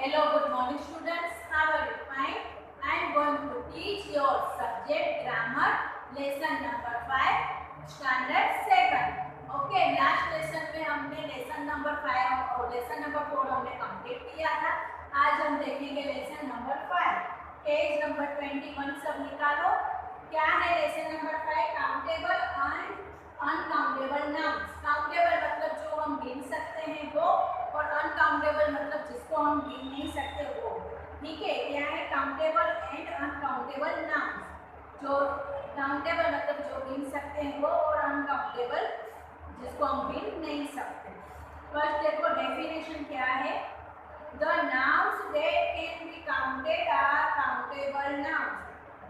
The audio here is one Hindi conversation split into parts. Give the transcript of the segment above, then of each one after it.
Hello, good morning students. How are you? Fine. I am going to teach your subject grammar lesson number 5 standard 2nd. Okay, last lesson में हमने lesson number 5 और lesson number 4 हमने complete किया था. आज हम देखेंगे lesson number 5. Page number 21 सब निकालो. क्या है lesson number 5? Countable and uncountable nouns. Countable मतलब जो हम गिन सकते हैं वो, और अनकाउंटेबल मतलब जिसको हम गिन नहीं सकते वो. ठीक है, क्या है काउंटेबल एंड अनकाउंटेबल नाउन्स. जो काउंटेबल मतलब जो गिन सकते हैं वो, और अनकाउंटेबल जिसको हम गिन नहीं सकते. फर्स्ट देखो डेफिनेशन क्या है. The nouns that can be counted are countable nouns.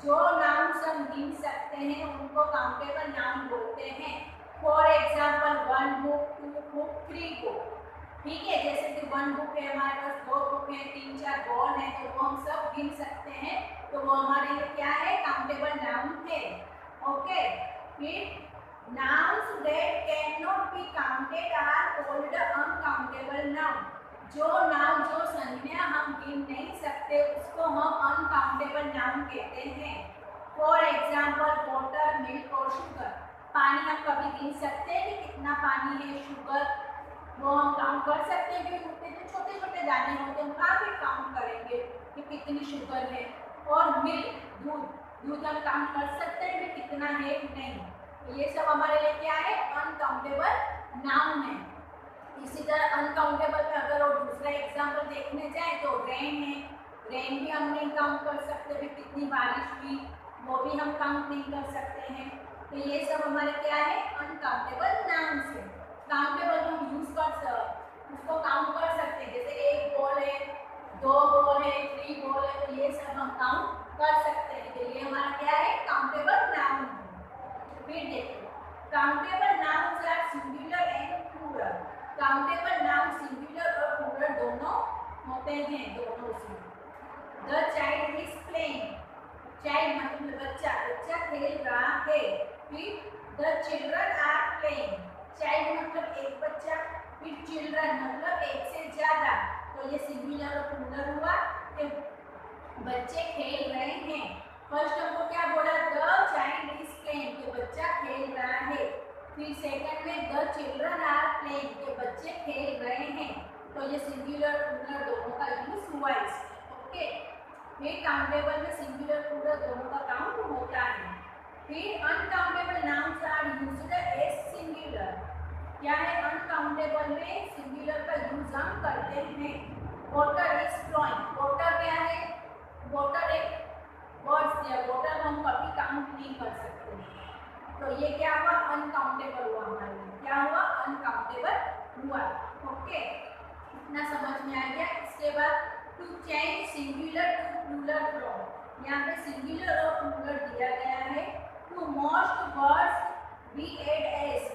जो नाउन्स हम गिन सकते हैं उनको काउंटेबल नाउन बोलते हैं. For example 1 book, 2 book, 3 book. ठीक है, जैसे कि 1 बुक है हमारे पास, 2 बुक है, 3-4 बॉल है, तो वो हम सब गिन सकते हैं, तो वो हमारे लिए क्या है काउंटेबल नाउन है. ओके, फिर nouns that can not be counted are called uncountable noun. जो नाउन जो संज्ञा हम गिन नहीं सकते उसको हम अनकाउंटेबल नाउन कहते हैं. फॉर एग्जाम्पल वाटर, मिल्क और शुगर. पानी हम कभी गिन सकते हैं कि कितना पानी है. शुगर वो हम काउंट कर सकते हैं क्योंकि उसमें जो छोटे छोटे दाने होते हैं उनका भी काउंट करेंगे कि कितनी शुगर है. और मिल्क, दूध, दूध हम काउंट कर सकते हैं कि कितना है नहीं. तो ये सब हमारे लिए क्या है अनकाउंटेबल नाउन है. इसी तरह अनकाउंटेबल में अगर और दूसरा एग्जाम्पल देखने जाए तो रेन है. रेन भी हम नहीं काउंट कर सकते कि कितनी बारिश हुई, वो भी हम काउंट नहीं कर सकते हैं. तो ये सब हमारे क्या है अनकाउंटेबल नाउन्स है. काउंटेबल हम यूज कर उसको काउंट कर सकते हैं, जैसे 1 बॉल है, 2 बॉल है, 3 बॉल है, तो ये सब हम काउंट कर सकते हैं. तो ये हमारा क्या है काउंटेबल नाउन है. फिर देखो countable nouns are singular and plural. Countable noun singular और प्लूरल दोनों होते हैं. दोनों से the child is playing. Child मतलब बच्चा, बच्चा खेल रहा है. फिर the children are playing. Child मतलब एक बच्चा, फिर चिल्ड्रन मतलब एक से ज्यादा. तो ये सिंगुलर और प्लूरल हुआ कि बच्चे खेल रहे हैं. फर्स्ट हमको क्या बोला द चाइल्ड इज प्लेइंग कि बच्चा खेल रहा है. फिर सेकंड में द चिल्ड्रन आर प्लेइंग के बच्चे खेल रहे हैं. तो ये सिंगुलर प्लूरल दोनों का यूज हुआ है. ओके, फिर काउंटेबल में सिंगुलर प्लूरल दोनों का काउंट होता है. फिर uncountable nouns are used as singular. क्या है अनकाउंटेबल में सिंगुलर का यूज हम करते हैं. Water is flowing. वाटर क्या है, वाटर एक वर्ड्स है. वाटर हम कभी काउंट नहीं कर सकते. तो ये क्या हुआ अनकाउंटेबल हुआ हमारे लिए. क्या हुआ अनकाउंटेबल हुआ. ओके, इतना समझ में आ गया. इसके बाद to change singular to plural from. यहाँ पे सिंगुलर और प्लूरल दिया गया है. To most words we add S.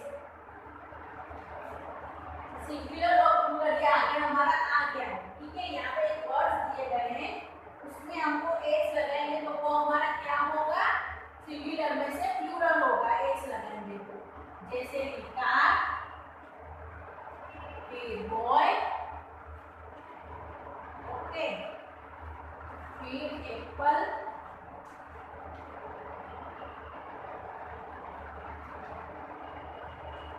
Singular और प्लूरल के आगे हमारा आ गया है. ठीक है, यहाँ पे एक वर्ड्स दिए गए हैं उसमें हमको एस लगाएंगे तो वो हमारा क्या होगा सिंगुलर में से प्लूरल होगा. एस लगाएंगे तो जैसे कि कार, फिर बॉय, ओके, फिर एप्पल,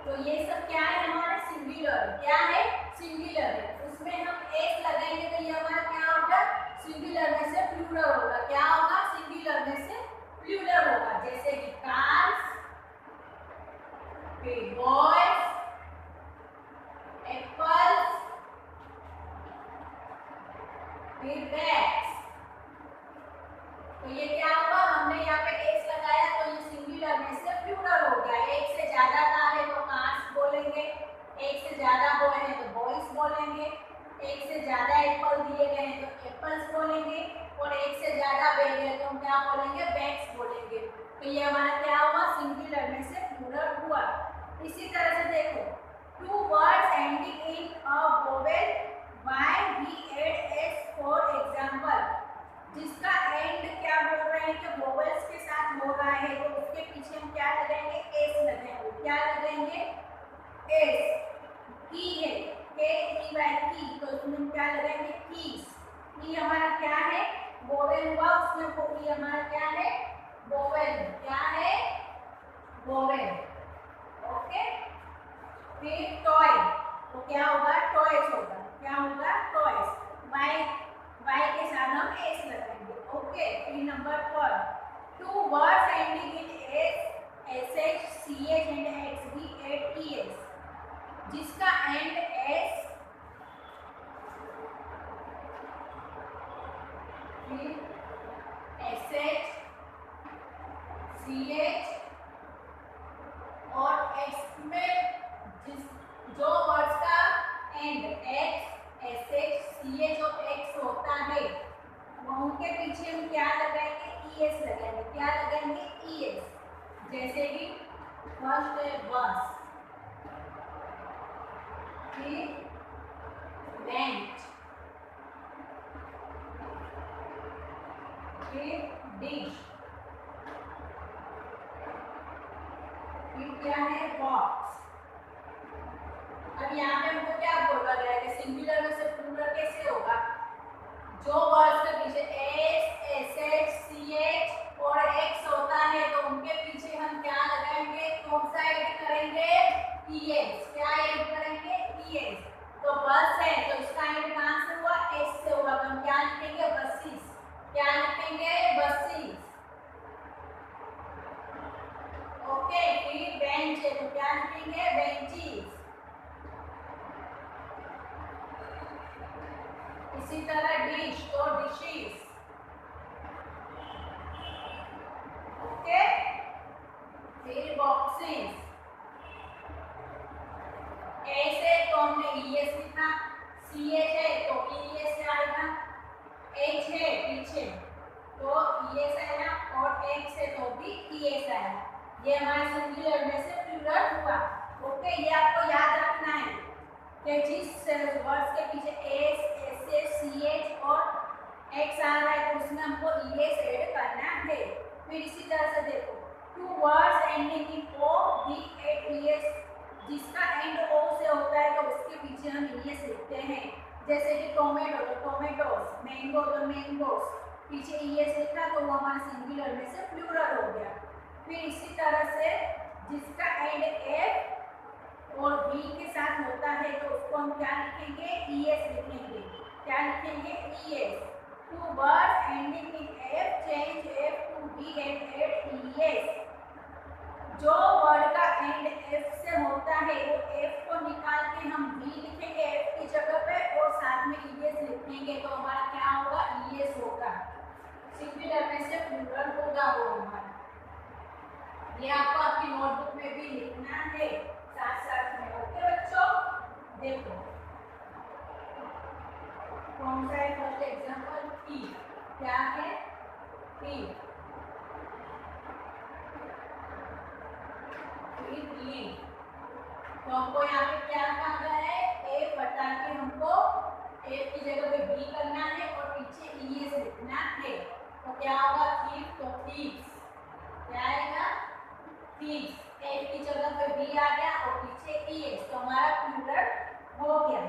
तो ये सब क्या है हमारा सिंगुलर. क्या है सिंगुलर है. उसमें हम एस लगाएंगे तो ये हमारा क्या होगा सिंगुलर में से प्लूरल होगा. क्या होगा सिंगुलर में से प्लूरल होगा. जैसे कि कार्स, फिर बॉयज, एप्पल्स, फिर बैग्स. तो ये क्या होगा हमने यहाँ पे एस लगाया तो ये सिंगुलर में से प्लूरल हो गया. एक से ज्यादा कार है तो कार्स बोलेंगे, एक से ज्यादा बॉय है तो बॉयज बोलेंगे, एक से ज्यादा एप्पल दिए गए हैं तो एप्पल्स बोलेंगे, और एक से ज्यादा बैग है तो हम क्या बोलेंगे बैग्स बोलेंगे. तो ये हमारा क्या हुआ सिंगुलर में से प्लूरल हुआ. इसी तरह से देखो to words ending in a vowel Y we add S. For example जिसका एंड क्या बोल रहे हैं कि वोवेल्स के साथ हो रहा है तो उसके पीछे हम क्या लगाएंगे एस लगाएंगे. क्या लगाएंगे एस. की है की, तो उसमें क्या लगाएंगे कीज. ई हमारा क्या है, वोवेल हुआ, उसमें ई हमारा क्या है, वोवेल, क्या है, वोवेल। ओके, फिर टॉय, तो क्या होगा, टॉयज होगा, क्या होगा, टॉयज। वाई, वाई के साथ हम एस लगाएंगे। ओके, फिर number 4, two words ending in S, S H, C H and X be add E S, जिसका end S, S H, C H और एक्स में जो वर्ड्स का end X, S H, C H और एक्स होता है, उनके पीछे हम क्या लगाएंगे, ई एस लगाएंगे। क्या लगाएंगे, ई एस। जैसे कि फर्स्ट है बस, फिर बेंच, फिर डिश, फिर क्या है, बॉक्स। अब यहाँ पे हमको क्या बोला गया है कि सिंगुलर में से प्लूरल कैसे होगा, जो वर्ड्स के पीछे S, S H, C H और एक्स होता है तो उनके पीछे हम क्या लगाएंगे, कौन सा ऐड करेंगे, ई एस। क्या ऐड करेंगे, ई एस। तो बस है तो इसका ऐड कहाँ से हुआ, एस से हुआ, तो हम क्या लिखेंगे, बसेस। क्या लिखेंगे, बसेस। ओके, फिर बेंच है तो क्या लिखेंगे, बेंचेस। इसी तरह डिश तो डिशेस। ओके, फिर बॉक्सेस, ऐसे तो हमने ई एस लिखा, सी एच है तो ई एस आएगा, एच है पीछे तो ई एस आएगा और एक्स है तो भी ई एस आएगा। ये हमारे सिंगुलर में से प्लूरल हुआ। ओके, ये आपको याद रखना है कि जिस वर्ड्स के पीछे S, S H, C H और एक्स आ रहा है तो उसमें हमको ई एस ऐड करना है। फिर इसी तरह से देखो, to words ending in O we add E S, जिसका एंड ओ से होता है तो उसके पीछे हम ई एस लिखते हैं। जैसे कि टोमेटो तो टोमेटोस, मैंगो तो मैंगोस, पीछे ई एस लिखा तो वो हमारा सिंगुलर में से प्लूरल हो गया। फिर इसी तरह से जिसका एंड एफ और बी के साथ होता है तो उसको हम क्या लिखेंगे, ई एस लिखेंगे। क्या लिखेंगे, E S. To words ending in F, change F to V and add E S. जो वर्ड का एंड एफ से होता है वो एफ को निकाल के हम बी लिखेंगे एफ की जगह पे और साथ में ई एस लिखेंगे तो हमारा क्या होगा, ई एस होगा। सिंगुलर में से प्लूरल होगा वो हमारा। ये आपको आपकी नोटबुक में भी लिखना है साथ साथ में। ओके बच्चों, देखो कौन सा है फर्स्ट एग्जांपल, पी। क्या है, पी। तो हमको यहाँ पे क्या कहा गया है, ए बटा के हमको ए की जगह पे बी करना है और पीछे ई एस लिखना है। तो क्या होगा, थीफ तो थीव्स। क्या आएगा, थीव्स। ए की जगह पे बी आ गया और पीछे ई एस, तो हमारा प्लूरल हो गया।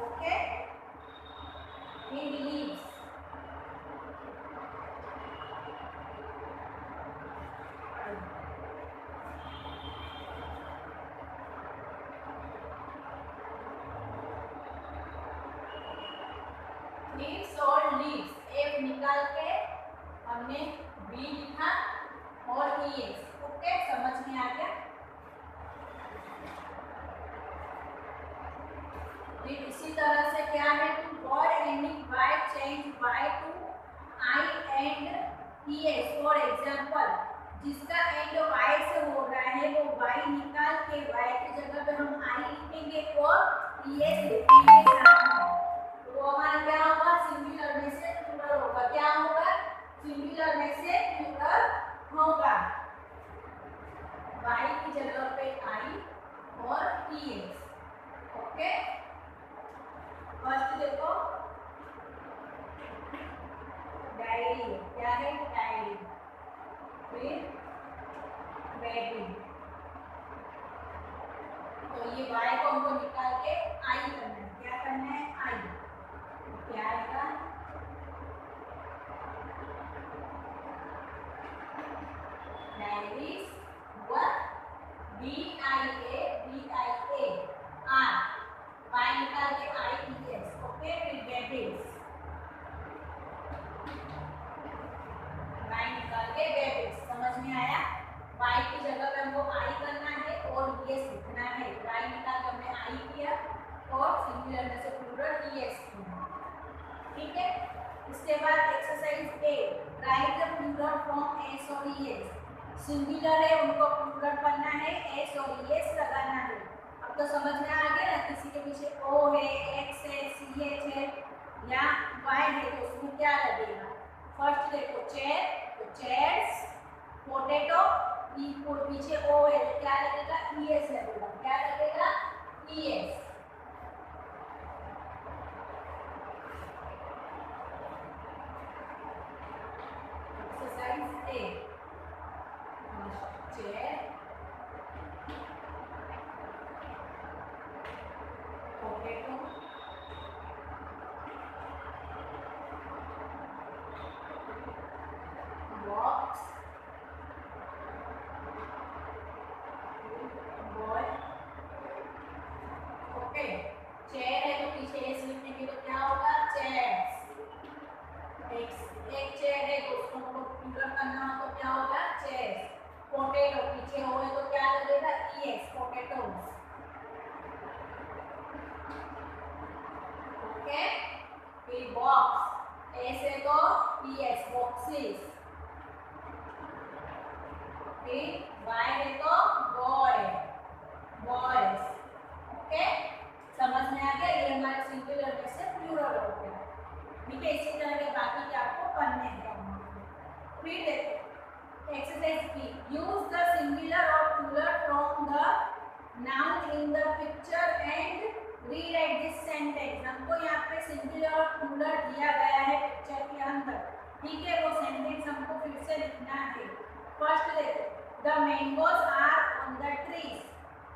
ओके, फिर लीव्स, लीव्स और लीव्स, एफ निकाल के हमने बी लिखा और ई एस। ओके, समझ में आ गया। फिर इसी तरह से क्या है, to word ending Y, change Y to I and E S. For example, जिसका एंड वाई से हो रहा है वो वाई निकाल के वाई की जगह पे हम आई लिखेंगे और ई एस लिखेंगे। तो हमारा क्या होगा, सिंगुलर में से प्लूरल होगा। क्या होगा, सिंगुलर में से प्लूरल होगा। वाई की जगह पे आई और ई एस। ओके, फर्स्ट देखो डायरी। क्या है, डायरी। फिर बेबी, तो ये वाई को हमको निकाल के आई करना है। क्या करना है, आई। क्या आएगा, write the plural form S और एस। सिंगुलर है उनको प्लूरल करना है, एस और एस लगाना है। अब तो समझ में आ गया ना, किसी के पीछे ओ है, एक्स है, सी एच है या वाई है तो उसमें क्या लगेगा। फर्स्ट देखो चेयर, तो चेयर्स। पोटैटो, ई को पीछे ओ है तो क्या लगेगा, ई एस लगेगा। क्या लगेगा, ई एस। एक्सरसाइज ए, chair, potato, box, boy. Okay, chair है तो पीछे एस लिखेंगे तो क्या होगा, चेयर्स। एक चेयर है तो उसको प्लूरल करना हो तो क्या होगा, चेयर्स। पोटैटो पीछे हो तो क्या लगेगा, ई एस, पोटैटोज। ओके, फिर बॉक्स, एस है तो ई एस, बॉक्सेस। फिर वाई है तो बॉय, बॉयज। ओके, समझ में आ गया, ये हमारे सिंगुलर में से प्लूरल हो गया। ठीक है, इसी तरह के बाकी के आपको पढ़ने हैं। फिर देखो exercise B, use the singular और plural from the noun in the picture and rewrite this sentence. हमको यहाँ पे सिंगुलर और प्लूरल दिया गया है पिक्चर के अंदर, ठीक है, वो सेंटेंस हमको फिर से लिखना है। फर्स्ट देखो, the mangoes are on the trees.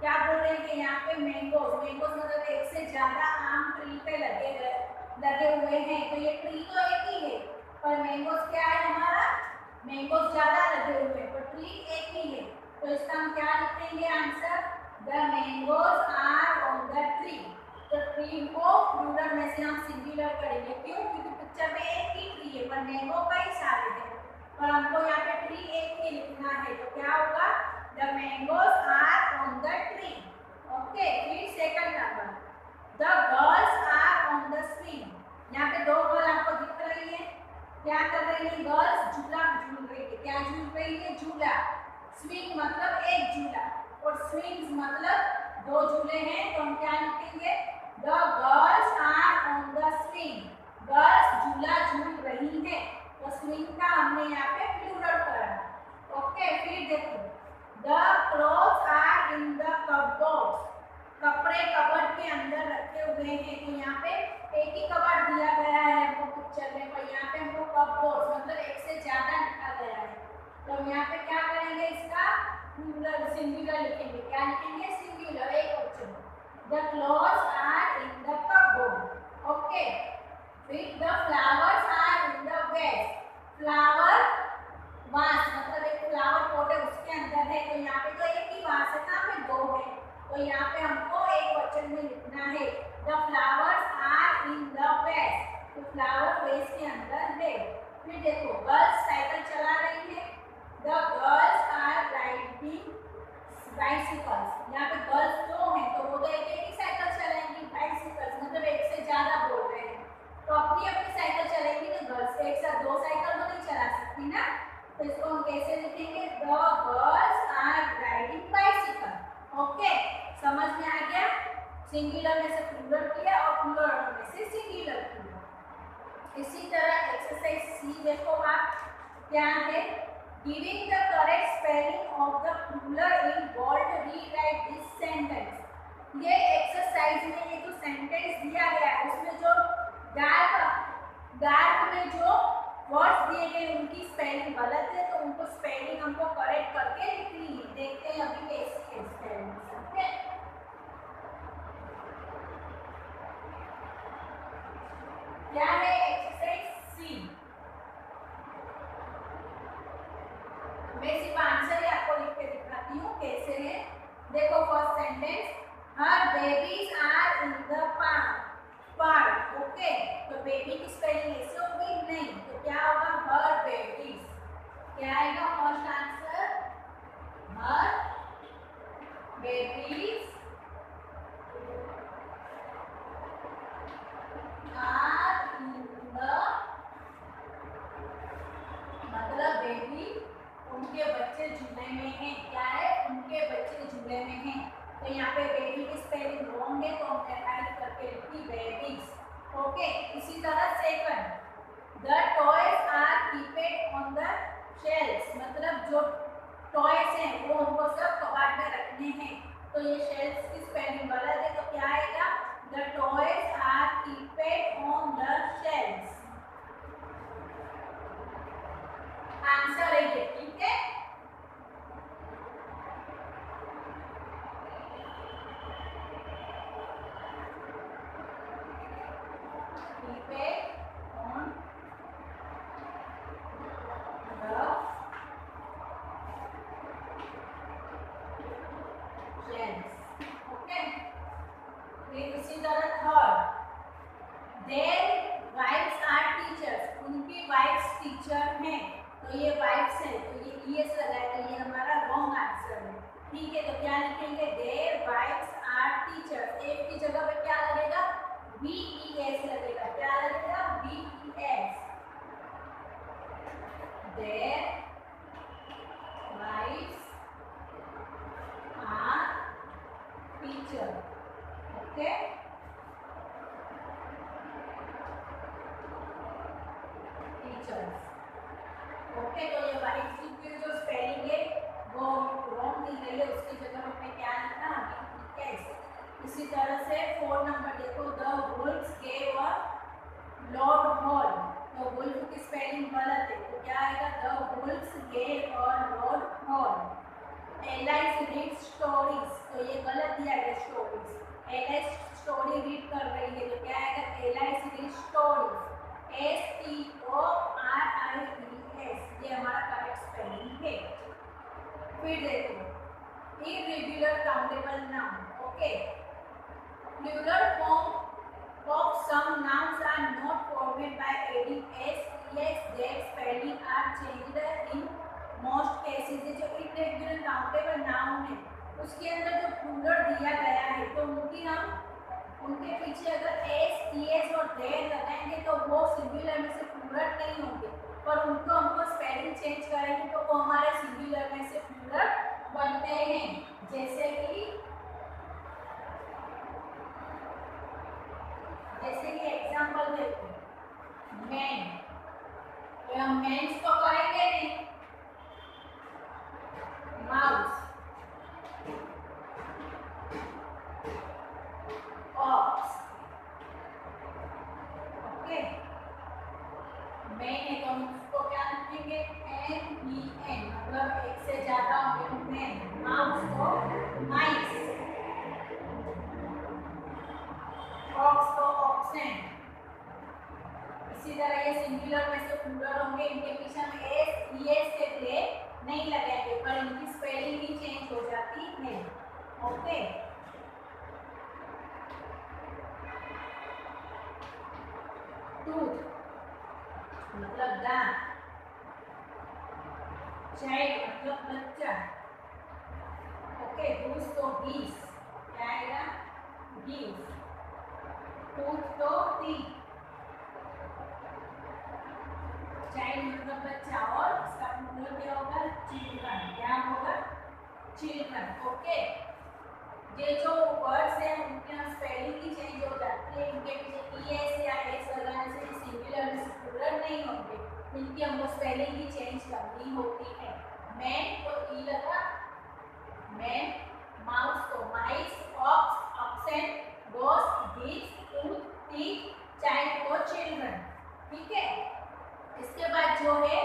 क्या बोल रहे हैं कि यहाँ पे मैंगोज, मैंगोज मतलब एक से ज्यादा आम ट्री पे लगे हुए हैं। तो ये ट्री तो एक ही है पर मैंगोज क्या है हमारा, मैंगोज ज्यादा लगे हुए हैं, पर ट्री एक ही है। तो इसका हम क्या लिखेंगे answer, the mangoes are on the tree. तो ट्री को प्लूरल में से हम सिंगुलर करेंगे, क्यों, क्योंकि पिक्चर में एक ही ट्री है पर मैंगो कई सारे हैं, पर हमको यहाँ पे ट्री एक ही लिखना है। तो क्या होगा, the mangoes are on the tree. Okay, फिर second number, the girls are on the swing. यहाँ पे दो गर्ल आपको दिख रही है, क्या कर रही है गर्ल्स, झूला झूल रही है। क्या झूल रही है, झूला। स्विंग मतलब एक झूला और स्विंग्स मतलब दो झूले हैं, तो हम क्या लिखेंगे, the girls are on the swing. Girls झूला झूल रही है, तो स्विंग का हमने यहाँ पे प्लूरल करा। ओके, फिर देखो, the clothes are in the cupboards. कपड़े कबर्ड के अंदर रखे हुए हैं, तो यहाँ पे एक ही कबर्ड दिया गया है हमको पिक्चर में, पर यहाँ पे हमको कपबोर्ड्स मतलब एक से ज्यादा लिखा गया है। तो हम यहाँ पे क्या करेंगे, इसका प्लूरल सिंगुलर लिखेंगे। क्या लिखेंगे, सिंगुलर, एक question, the clothes are in the cupboard. Okay, फिर the flowers are in the vase. Flower vase मतलब एक फ्लावर पॉट है उसके अंदर है, तो यहाँ पे तो एक ही वास है, कहाँ पे दो है, तो यहाँ पे हमको एक वचन में लिखना है, the flowers are in the vase. तो फ्लावर वेस के अंदर है। फिर देखो, गर्ल्स साइकिल चला रही है, the girls are riding bicycles. यहाँ पे गर्ल्स दो हैं तो वो तो एक ही साइकिल चलाएंगी, बाइसिकल्स मतलब एक से ज्यादा बोल रहे हैं, तो अपनी अपनी साइकिल चलेंगी। तो गर्ल्स एक साथ दो साइकिल तो नहीं चला सकती ना, तो इसको हम कैसे लिखेंगे, the girls are riding bicycle. Okay, समझ में आ गया, सिंगुलर में से प्लूरल किया और प्लूरल में से सिंगुलर किया। इसी तरह एक्सरसाइज सी देखो आप, क्या है, giving the correct spelling of the plural in bold rewrite this sentence. ये एक्सरसाइज में ये जो सेंटेंस दिया गया है उसमें जो डार्क में जो वर्ड्स दिए गए उनकी स्पेलिंग गलत है, तो उनको स्पेलिंग हमको करेक्ट करके लिखनी है। देखते हैं अभी कैसी है स्पेलिंग। ओके, क्या है एक्सरसाइज सी। मैं सिर्फ आंसर ही आपको लिख के दिखाती हूँ कैसे है। देखो first sentence, her babies are in the park. Okay, तो बेबी की स्पेलिंग ऐसे हो गई नहीं, तो क्या होगा, हर बेबीज। क्या आएगा first answer, her babies are in okay, इसी तरह second, the toys are keeped on the shelfs, मतलब जो टॉयज हैं वो हमको सब कबाड़ में रखने हैं। तो ये शेल्फ्स की स्पेलिंग गलत है, तो क्या आएगा? The toys are keeped on the shelfs. Answer है ये, ठीक है। इसी तरह third, their wifes are teachers, उनकी वाइफ्स टीचर हैं। तो ये वाइफ्स है, तो ये ईएस लगा है, तो ये हमारा रॉन्ग आंसर है, ठीक है। तो क्या लिखेंगे? Their wifes are teachers, F की जगह पे क्या लगेगा? VES लगेगा। क्या लगेगा? VES। Their wifes are teacher, okay. Okay, तो ये वाइफ की जो स्पेलिंग है वो रॉन्ग दी गई है, उसकी जगह हमने क्या लिखा? VES। इसी तरह से 4 नंबर देखो, the wolves gave a Lord hall, तो वुल्फ की स्पेलिंग गलत है, तो क्या आएगा? The wolves gave a Lord hall. Alias read stories, तो ये गलत दिया है स्टोरीज। एलाइस स्टोरी रीड कर रही है, तो क्या आएगा? Alias read stories. STORIES, ये हमारा करेक्ट स्पेलिंग है। फिर देखो, irregular countable noun, okay. Plural form of some nouns are not formed by adding s, es, that spelling are changed in most cases। जो इर्रेगुलर काउंटेबल नाउन है उसके अंदर जो प्लूरल दिया गया है, तो उनके पीछे अगर एस, ईएस और देर लगाएंगे तो वो सिंगुलर में से प्लूरल नहीं होंगे, पर उनको हमको स्पेलिंग चेंज करेंगे तो वो हमारे सिंगुलर में से प्लूरल बनते हैं। जैसे कि एग्जांपल देखो, मैन, तो हम मेंस तो करेंगे नहीं। Mouse, aux, okay. मैन है तो हम उसको क्या लिखेंगे? MEN, मतलब एक से ज्यादा होंगे मैन। माउस को माइस, ऑक्स तो ऑक्सेन। इसी तरह ये सिंगुलर में से प्लूरल होंगे, इनके पीछे हम एस, ईएस से प्ले नहीं लगाएंगे, पर इनकी स्पेलिंग ही चेंज हो जाती है, ओके। टूथ मतलब दांत, चाइल्ड मतलब बच्चा, ओके। गूस तो गीस, क्या आएगा? गीस। टूथ तो टीथ, चाइल्ड मतलब बच्चा, और इसका प्लूरल क्या होगा? चिल्ड्रन। क्या होगा? Children, okay. ये जो वर्ड्स हैं उनके स्पेलिंग ही चेंज हो जाती है, इनके पीछे ईएस या एस लगाने से सिंगुलर में प्लूरल नहीं होंगे, इनकी हमको स्पेलिंग ही चेंज करनी होती है। मैन को ई लगा, मैन। माउस को mice, ox oxen, goose geese, tooth teeth, child को चिल्ड्रन, ठीक है। इसके बाद जो है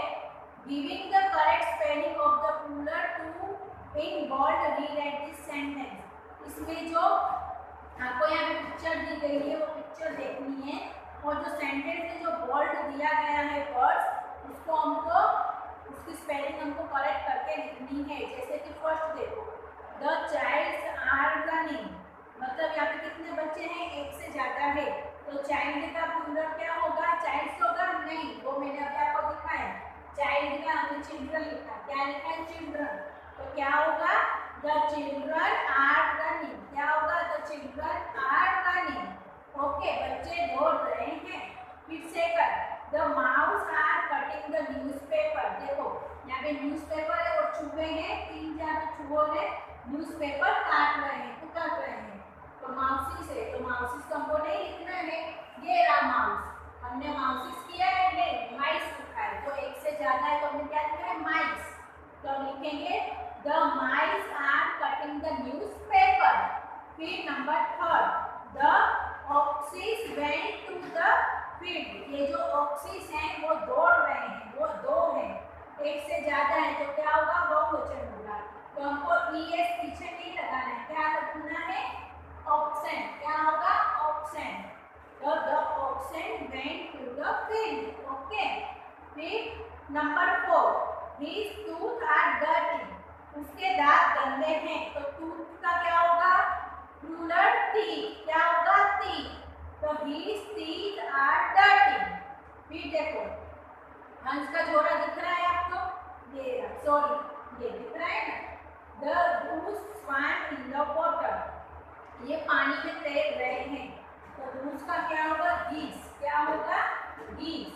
giving the correct spelling of the plural to in bold rewrite this sentence. इसमें जो आपको यहाँ पे पिक्चर दी गई है वो पिक्चर देखनी है, और जो सेंटेंस में जो बोल्ड दिया गया है वर्ड्स, उसको हमको उसकी स्पेलिंग हमको करेक्ट करके लिखनी है। जैसे कि फर्स्ट देखो, द चाइल्ड्स आर रनिंग, मतलब यहाँ पे कितने बच्चे हैं? एक से ज्यादा है, तो चाइल्ड का प्लूरल क्या होगा? चाइल्ड्स होगा? नहीं, वो मैंने अभी आपको दिखाया। चाइल्ड का हमने चिल्ड्रन लिखा, क्या लिखा है? चिल्ड्रन। तो क्या होगा? द चिल्ड्रन आर रनिंग, क्या होगा? The children are running, okay. बच्चे दौड़ रहे हैं। फिर second, the mouse are cutting the newspaper, देखो यहाँ पे न्यूज़पेपर है और चूहे हैं, 3 ज्यादा चूहों ने न्यूज़पेपर काट रहे हैं, उतर रहे हैं, तो माउसी से, तो माउसी को हमको नहीं लिखना है, ये रहा ज्यादा है तो क्या होगा, बहुवचन होगा। तो हमको ES पीछे नहीं लगाना है, क्या लगाना है, ऑप्शन। क्या होगा, ऑप्शन। तो the option went to the field. Okay. फिर number 4, his tooth are dirty. उसके दांत गंदे हैं। तो टूथ का क्या होगा, प्लूरल टीथ। क्या होगा, टीथ। तो हिज टीथ आर डर्टी। फिर देखो हंस का जोड़ा दिख रहा है आपको, ये सॉरी ये दिख रहा है ना, the goose swum in the water. ये पानी में तैर रहे हैं। तो गूस का क्या होगा, गीस। क्या होगा, गीस।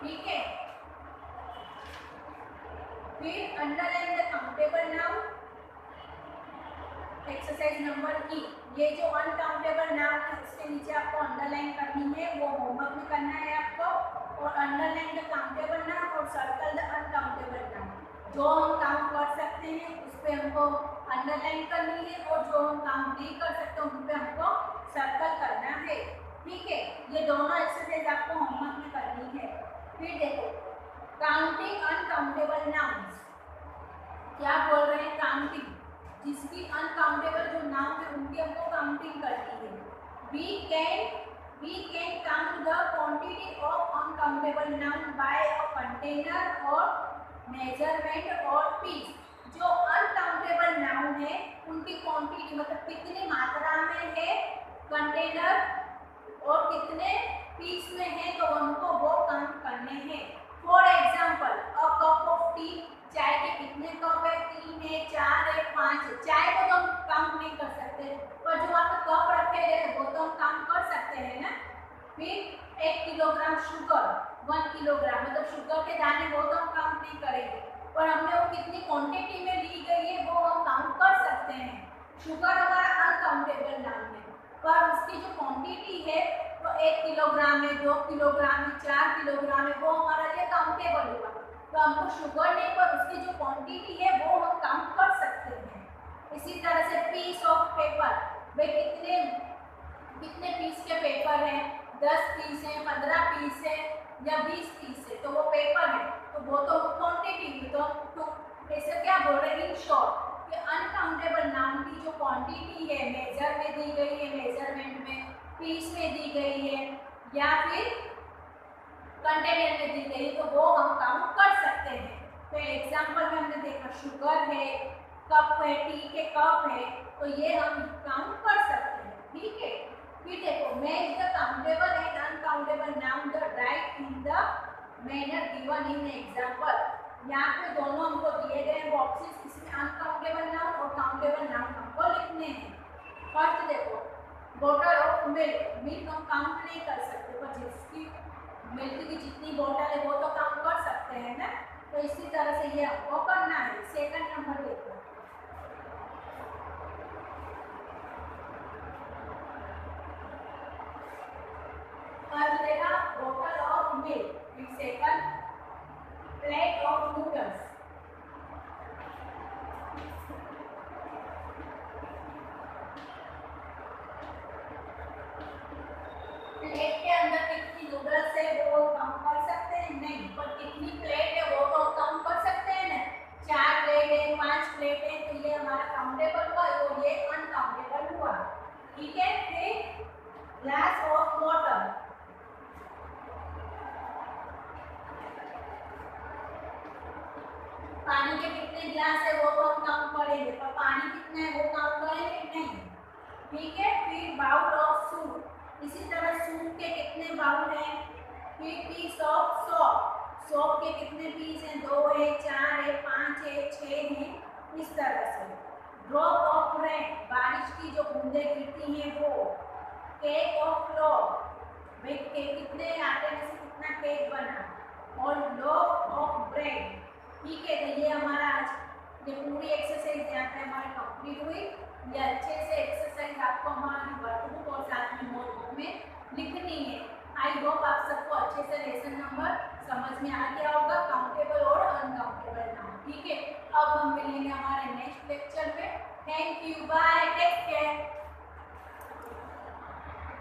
ठीक है। फिर underline the countable noun. Exercise number ई, ये जो अनकाउंटेबल नाउन है उसके नीचे आपको अंडरलाइन करनी है, वो होमवर्क में करना है आपको। और अंडरलाइन द काउंटेबल नाउन और सर्कल द अनकाउंटेबल नाउन। जो हम काउंट कर सकते हैं उस पे हमको अंडरलाइन करनी है, और जो हम काउंट नहीं कर सकते उन पे हमको सर्कल करना है। ठीक है, ये दोनों एक्सरसाइज आपको होमवर्क में करनी है। फिर देखो काउंटिंग अनकाउंटेबल नाउन्स। क्या बोल रहे हैं, काउंटिंग, जिसकी अनकाउंटेबल जो नाउन है उनकी हमको काउंटिंग करनी है। We can count the quantity of uncountable noun by a container और मेजरमेंट और पीस। जो अनकाउंटेबल नाउन है उनकी क्वांटिटी मतलब कितनी मात्रा में है, कंटेनर और कितने पीस में है, तो हमको वो काउंट करने हैं। For example a cup of T, चाय के कितने कप है, 3 है, 4 है, 5 है। चाय को तो हम काउंट नहीं कर सकते, पर जो आपके कप रखे हैं वो तो हम काउंट कर सकते हैं ना। फिर 1 किलोग्राम शुगर, 1 किलोग्राम मतलब शुगर के दाने, वो तो हम काउंट नहीं करेंगे, पर हमने वो कितनी क्वांटिटी में ली गई है वो हम काउंट कर सकते हैं। शुगर हमारा अनकाउंटेबल नाम है, पर उसकी जो क्वांटिटी है वो 1 किलोग्राम है, 2 किलोग्राम है, 4 किलोग्राम है, वो हमारे लिए काउंटेबल होगा। तो हमको शुगर नहीं, पर उसकी जो क्वांटिटी है वो हम काउंट कर सकते हैं। इसी तरह से पीस ऑफ पेपर, भाई कितने पीस के पेपर हैं, 10 पीस हैं, 15 पीस है या 20 पीस है, तो वो पेपर है, तो वो तो क्वांटिटी है। तो ऐसे क्या बोल रहे हैं, इन शॉर्ट कि अनकाउंटेबल नाउन की जो क्वांटिटी है मेजर में दी गई है, मेजरमेंट में, पीस में दी गई है या फिर कंटेनर में दी गई, तो वो हम काउंट कर सकते हैं। तो एग्जांपल में हमने देखा शुगर है, कप है, टी के कप है, तो ये हम काउंट कर सकते हैं। ठीक है। फिर देखो match the countable and uncountable noun the right in the manner given in example. यहाँ पे दोनों हमको दिए गए बॉक्सेस, इसमें अनकाउंटेबल नाउन और काउंटेबल नाउन हमको लिखने हैं। फर्स्ट देखो बॉटल ऑफ मिल्क, मिल्क हम काउंट नहीं कर सकते, पर जिसकी मिल्क की जितनी बोतल है वो तो काउंट कर सकते हैं ना। तो इसी तरह से ये आपको करना है। सेकंड नंबर देखो, bottle of milk, second plate of noodles. Plate के अंदर कितनी नूडल्स है वो काउंट कर सकते हैं नहीं, पर कितनी प्लेट है वो तो काउंट कर सकते हैं ना। 4 प्लेट है, 5 प्लेट है, तो ये हमारा काउंटेबल हुआ और ये अनकाउंटेबल हुआ। ठीक है। फिर ग्लास ऑफ वाटर, पानी के कितने ग्लास है वो तो हम काउंट करेंगे, पर पानी कितना है वो काउंट करेंगे नहीं। ठीक है। फिर बाउल ऑफ सूप, इसी तरह सूप के कितने बाउल हैं। फिर पीस ऑफ सॉप, सॉप के कितने पीस हैं, 2 है, 4 है, 5 है, 6 हैं, इस तरह से। ड्रॉप ऑफ रेन, बारिश की जो बूंदें गिरती हैं वो। केक ऑफ फ्लोर, भाई केक कितने आटे में से कितना केक बना। और लोफ ऑफ ब्रेड। ठीक है। तो ये हमारा आज ये पूरी एक्सरसाइज यहाँ पे हमारी कंप्लीट हुई। ये अच्छे से एक्सरसाइज आपको हमारी वर्कबुक और साथ में नोटबुक में लिखनी है। आई होप आप सबको अच्छे से लेसन नंबर समझ में आ गया होगा, काउंटेबल और अनकाउंटेबल नाउन। ठीक है। अब हम मिलेंगे हमारे नेक्स्ट लेक्चर में। Thank you, bye.